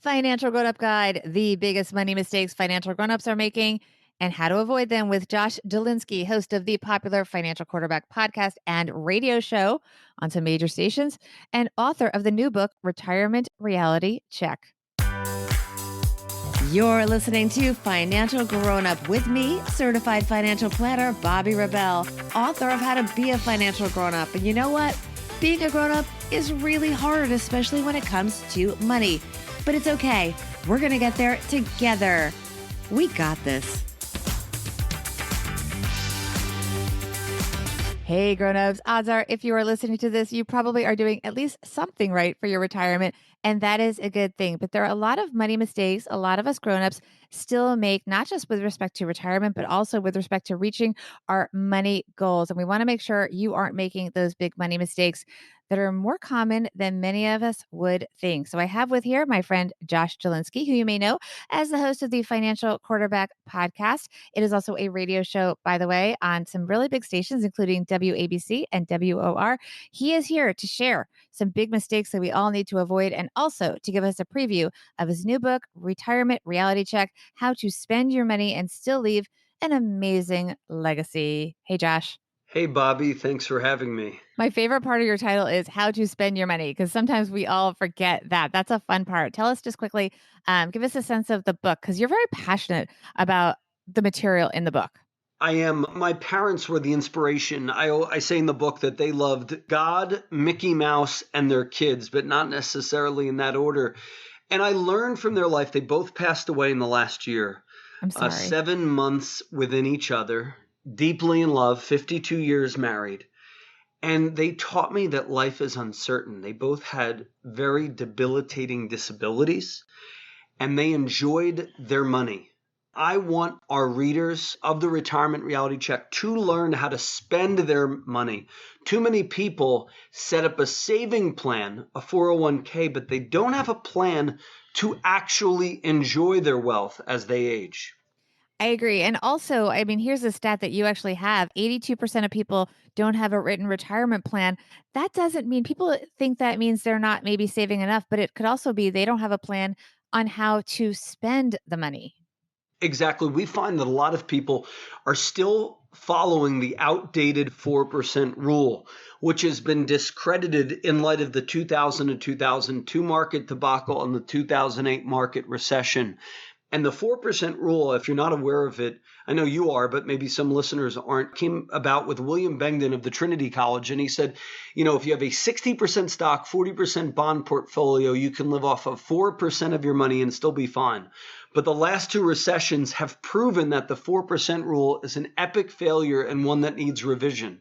Financial Grown-Up Guide, the biggest money mistakes financial grown-ups are making and how to avoid them with Josh Jalinski, host of the popular Financial Quarterback podcast and radio show on some major stations, and author of the new book, Retirement Reality Check. You're listening to Financial Grown-Up with me, certified financial planner, Bobby Rebell, author of How to Be a Financial Grown-Up. And you know what? Being a grown-up is really hard, especially when it comes to money. But it's okay. We're going to get there together. We got this. Hey, grown-ups. Odds are, if you are listening to this, you probably are doing at least something right for your retirement, and that is a good thing. But there are a lot of money mistakes a lot of us grown-ups still make, not just with respect to retirement, but also with respect to reaching our money goals. And we want to make sure you aren't making those big money mistakes that are more common than many of us would think. So I have with here my friend Josh Jalinski, who you may know as the host of the Financial Quarterback podcast. It is also a radio show, by the way, on some really big stations, including WABC and WOR. He is here to share some big mistakes that we all need to avoid and also to give us a preview of his new book, Retirement Reality Check, How to Spend Your Money and Still Leave an Amazing Legacy. Hey, Josh. Hey, Bobby. Thanks for having me. My favorite part of your title is How to Spend Your Money, because sometimes we all forget that. That's a fun part. Tell us just quickly, give us a sense of the book, because you're very passionate about the material in the book. I am. My parents were the inspiration. I say in the book that they loved God, Mickey Mouse, and their kids, but not necessarily in that order. And I learned from their life. They both passed away in the last year. I'm sorry. 7 months within each other, deeply in love, 52 years married. And they taught me that life is uncertain. They both had very debilitating disabilities, and they enjoyed their money. I want our readers of the Retirement Reality Check to learn how to spend their money. Too many people set up a saving plan, a 401k, but they don't have a plan to actually enjoy their wealth as they age. I agree. And also, I mean, here's a stat that you actually have. 82% of people don't have a written retirement plan. That doesn't mean people think that means they're not maybe saving enough, but it could also be they don't have a plan on how to spend the money. Exactly. We find that a lot of people are still following the outdated 4% rule, which has been discredited in light of the 2000 and 2002 market debacle and the 2008 market recession. And the 4% rule, if you're not aware of it, I know you are, but maybe some listeners aren't, came about with William Bengden of the Trinity College. And he said, if you have a 60% stock, 40% bond portfolio, you can live off of 4% of your money and still be fine. But the last two recessions have proven that the 4% rule is an epic failure and one that needs revision.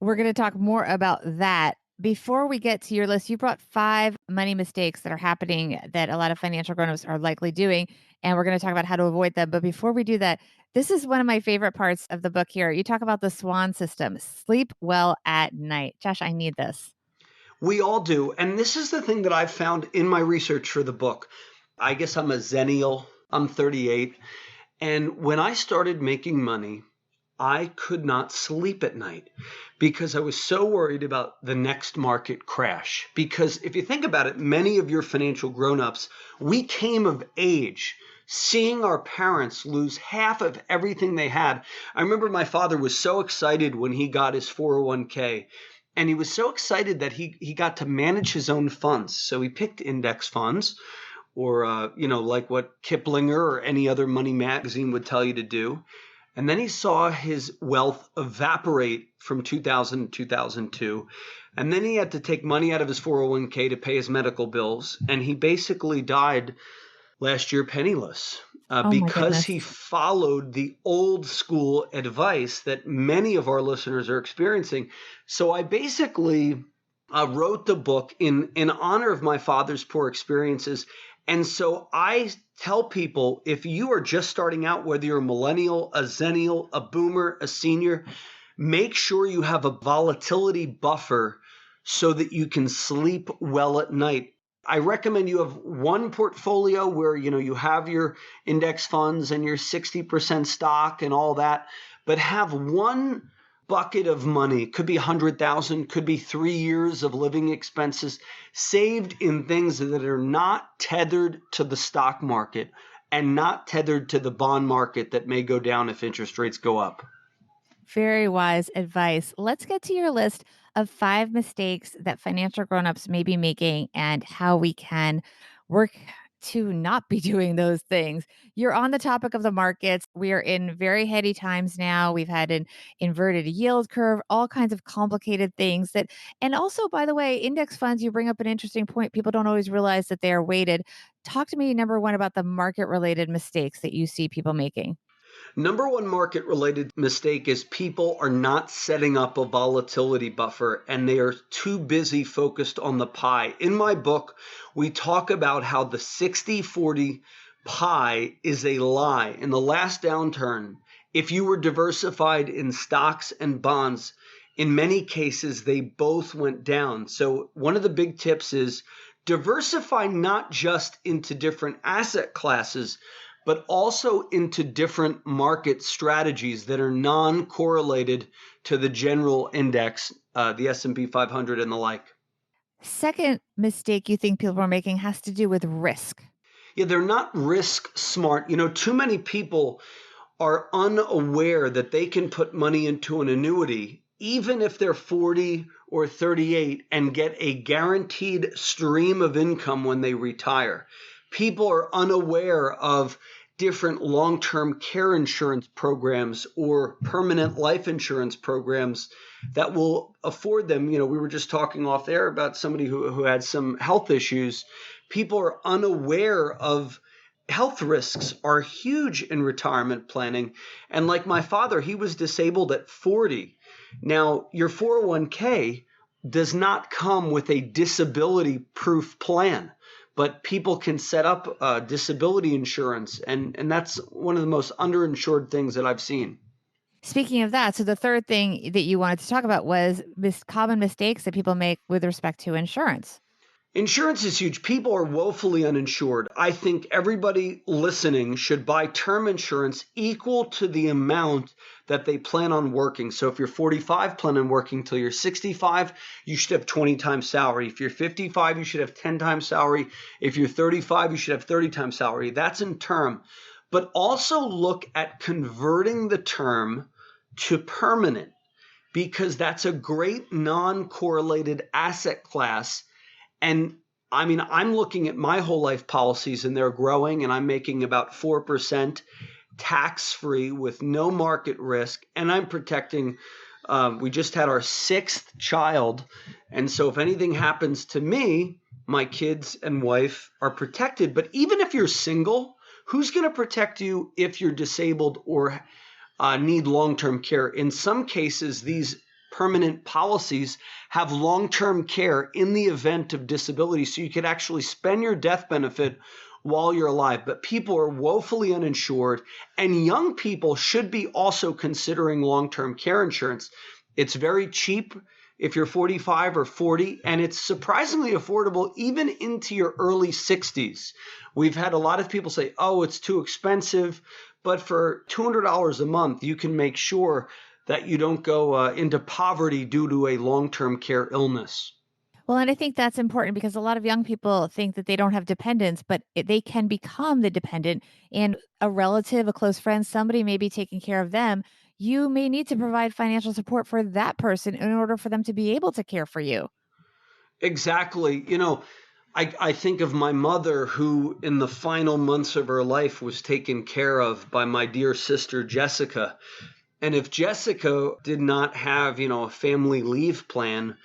We're going to talk more about that. Before we get to your list, you brought 5 money mistakes that are happening that a lot of financial grown-ups are likely doing, and we're going to talk about how to avoid them. But before we do that, this is one of my favorite parts of the book here. You talk about the Swan system, sleep well at night. Josh, I need this. We all do. And this is the thing that I've found in my research for the book. I guess I'm a Zennial. I'm 38. And when I started making money, I could not sleep at night because I was so worried about the next market crash. Because if you think about it, many of your financial grown-ups, we came of age seeing our parents lose half of everything they had. I remember my father was so excited when he got his 401k. And he was so excited that he got to manage his own funds. So he picked index funds or, like what Kiplinger or any other money magazine would tell you to do. And then he saw his wealth evaporate from 2000 to 2002. And then he had to take money out of his 401k to pay his medical bills. And he basically died last year penniless because he followed the old school advice that many of our listeners are experiencing. So I basically wrote the book in honor of my father's poor experiences. And so I tell people, if you are just starting out, whether you're a millennial, a zennial, a boomer, a senior, make sure you have a volatility buffer so that you can sleep well at night. I recommend you have one portfolio where, you have your index funds and your 60% stock and all that, but have one bucket of money, could be 100,000, could be 3 years of living expenses saved in things that are not tethered to the stock market and not tethered to the bond market that may go down if interest rates go up. Very wise advice. Let's get to your list of 5 mistakes that financial grown-ups may be making and how we can work to not be doing those things. You're on the topic of the markets. We are in very heady times now. We've had an inverted yield curve, all kinds of complicated things that, and also, by the way, index funds, you bring up an interesting point. People don't always realize that they are weighted. Talk to me, number one, about the market related mistakes that you see people making. Number one market related mistake is people are not setting up a volatility buffer and they are too busy focused on the pie. In my book, we talk about how the 60-40 pie is a lie. In the last downturn, if you were diversified in stocks and bonds, in many cases, they both went down. So one of the big tips is diversify not just into different asset classes, but also into different market strategies that are non-correlated to the general index, the S&P 500 and the like. Second mistake you think people are making has to do with risk. Yeah, they're not risk smart. Too many people are unaware that they can put money into an annuity, even if they're 40 or 38, and get a guaranteed stream of income when they retire. People are unaware of different long-term care insurance programs or permanent life insurance programs that will afford them. We were just talking off air about somebody who had some health issues. People are unaware of health risks are huge in retirement planning. And like my father, he was disabled at 40. Now, your 401k does not come with a disability proof plan, but people can set up disability insurance. And that's one of the most underinsured things that I've seen. Speaking of that, so the third thing that you wanted to talk about was common mistakes that people make with respect to insurance. Insurance is huge. People are woefully uninsured. I think everybody listening should buy term insurance equal to the amount that they plan on working. So if you're 45, plan on working till you're 65, you should have 20 times salary. If you're 55, you should have 10 times salary. If you're 35, you should have 30 times salary. That's in term. But also look at converting the term to permanent, because that's a great non-correlated asset class. And I mean, I'm looking at my whole life policies and they're growing, and I'm making about 4% tax free with no market risk. And I'm protecting, we just had our 6th child. And so if anything happens to me, my kids and wife are protected. But even if you're single, who's going to protect you if you're disabled or need long-term care? In some cases, these permanent policies have long-term care in the event of disability, so you could actually spend your death benefit while you're alive. But people are woefully uninsured, and young people should be also considering long-term care insurance. It's very cheap if you're 45 or 40, and it's surprisingly affordable even into your early 60s. We've had a lot of people say, oh, it's too expensive, but for $200 a month, you can make sure that you don't go into poverty due to a long-term care illness. Well, and I think that's important because a lot of young people think that they don't have dependents, but they can become the dependent, and a relative, a close friend, somebody may be taking care of them. You may need to provide financial support for that person in order for them to be able to care for you. Exactly. I think of my mother, who in the final months of her life was taken care of by my dear sister, Jessica. And if Jessica did not have, a family leave plan,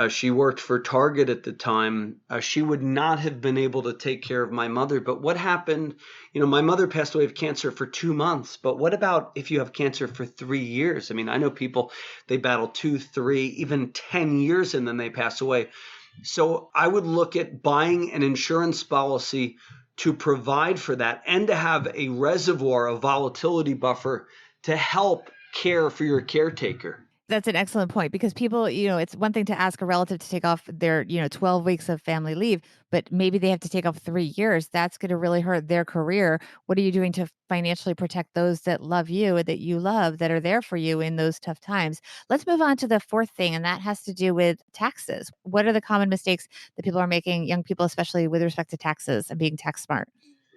she worked for Target at the time, she would not have been able to take care of my mother. But what happened? My mother passed away of cancer for 2 months. But what about if you have cancer for 3 years? I mean, I know people, they battle 2, 3, even 10 years and then they pass away. So I would look at buying an insurance policy to provide for that and to have a reservoir, a volatility buffer to help care for your caretaker. That's an excellent point because people, it's one thing to ask a relative to take off their, 12 weeks of family leave, but maybe they have to take off 3 years. That's going to really hurt their career. What are you doing to financially protect those that love you and that you love that are there for you in those tough times? Let's move on to the fourth thing, and that has to do with taxes. What are the common mistakes that people are making, young people, especially with respect to taxes and being tax smart?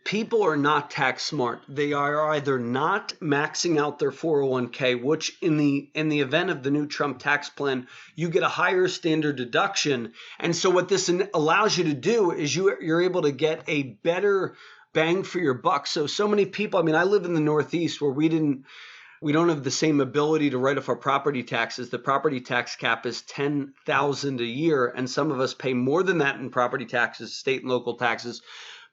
People are not tax smart. They are either not maxing out their 401k, which in the event of the new Trump tax plan, you get a higher standard deduction. And so what this allows you to do is you're able to get a better bang for your buck. So many people, I mean, I live in the Northeast where we don't have the same ability to write off our property taxes. The property tax cap is $10,000 a year, and some of us pay more than that in property taxes, state and local taxes.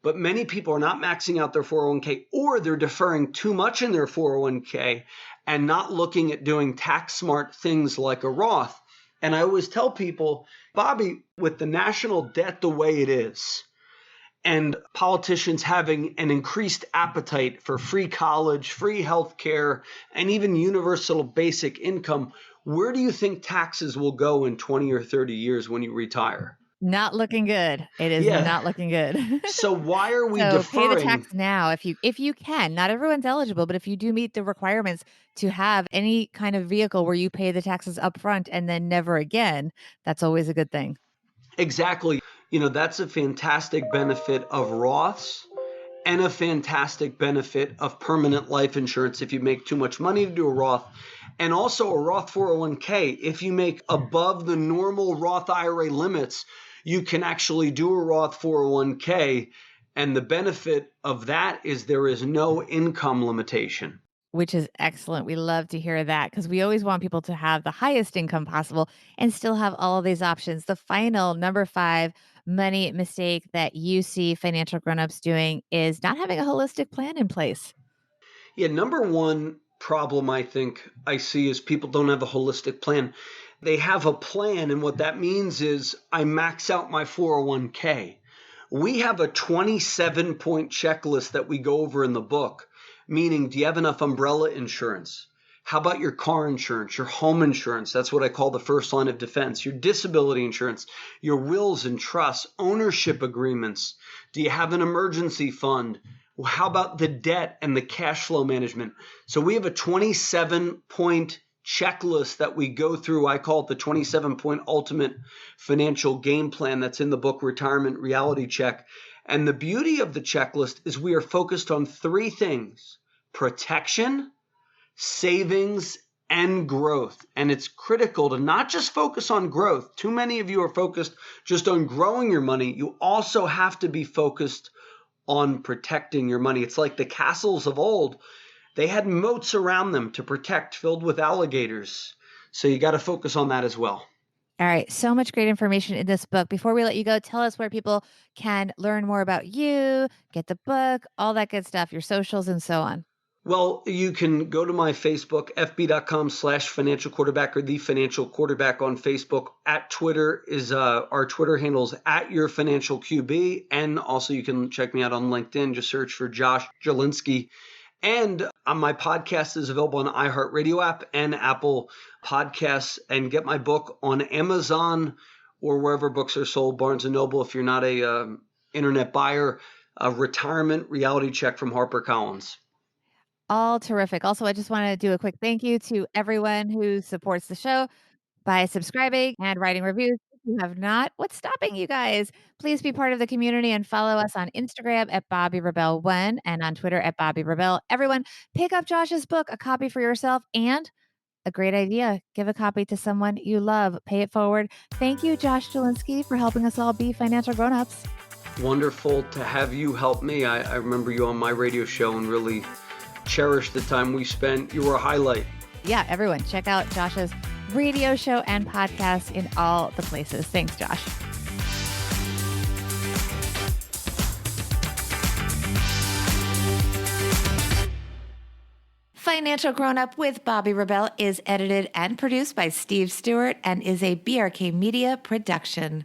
But many people are not maxing out their 401k, or they're deferring too much in their 401k and not looking at doing tax smart things like a Roth. And I always tell people, Bobby, with the national debt the way it is, and politicians having an increased appetite for free college, free health care, and even universal basic income, where do you think taxes will go in 20 or 30 years when you retire? Not looking good. It is Yeah. not looking good. So why are we So pay the deferring? tax now if you can. Not everyone's eligible, but if you do meet the requirements to have any kind of vehicle where you pay the taxes upfront and then never again, that's always a good thing. Exactly. That's a fantastic benefit of Roths and a fantastic benefit of permanent life insurance if you make too much money to do a Roth. And also a Roth 401k. If you make above the normal Roth IRA limits, you can actually do a Roth 401k. And the benefit of that is there is no income limitation. Which is excellent. We love to hear that because we always want people to have the highest income possible and still have all of these options. The final number 5 money mistake that you see financial grown-ups doing is not having a holistic plan in place. Yeah, number one problem I think I see is people don't have a holistic plan. They have a plan, and what that means is I max out my 401k. We have a 27-point checklist that we go over in the book, meaning do you have enough umbrella insurance? How about your car insurance, your home insurance? That's what I call the first line of defense. Your disability insurance, your wills and trusts, ownership agreements. Do you have an emergency fund? How about the debt and the cash flow management? So we have a 27-point checklist that we go through. I call it the 27-point ultimate financial game plan that's in the book, Retirement Reality Check. And the beauty of the checklist is we are focused on 3 things: protection, savings, and growth. And it's critical to not just focus on growth. Too many of you are focused just on growing your money. You also have to be focused on protecting your money. It's like the castles of old. They had moats around them to protect, filled with alligators. So you got to focus on that as well. All right. So much great information in this book. Before we let you go, tell us where people can learn more about you, get the book, all that good stuff, your socials, and so on. Well, you can go to my Facebook, fb.com/financial quarterback, or the financial quarterback on Facebook. At Twitter is our Twitter handles at your financial QB. And also you can check me out on LinkedIn. Just search for Josh Jalinski. And my podcast is available on iHeartRadio app and Apple Podcasts, and get my book on Amazon or wherever books are sold, Barnes & Noble, if you're not a internet buyer. A Retirement Reality Check from HarperCollins. All terrific. Also, I just want to do a quick thank you to everyone who supports the show by subscribing and writing reviews. If you have not, what's stopping you guys? Please be part of the community and follow us on Instagram at BobbyRebel1 and on Twitter at BobbyRebel. Everyone, pick up Josh's book, a copy for yourself, and a great idea. Give a copy to someone you love. Pay it forward. Thank you, Josh Jalinski, for helping us all be financial grown-ups. Wonderful to have you help me. I remember you on my radio show and really cherished the time we spent. You were a highlight. Yeah, everyone, check out Josh's radio show and podcast in all the places. Thanks, Josh. Financial Grown Up with Bobby Rebel is edited and produced by Steve Stewart and is a BRK Media production.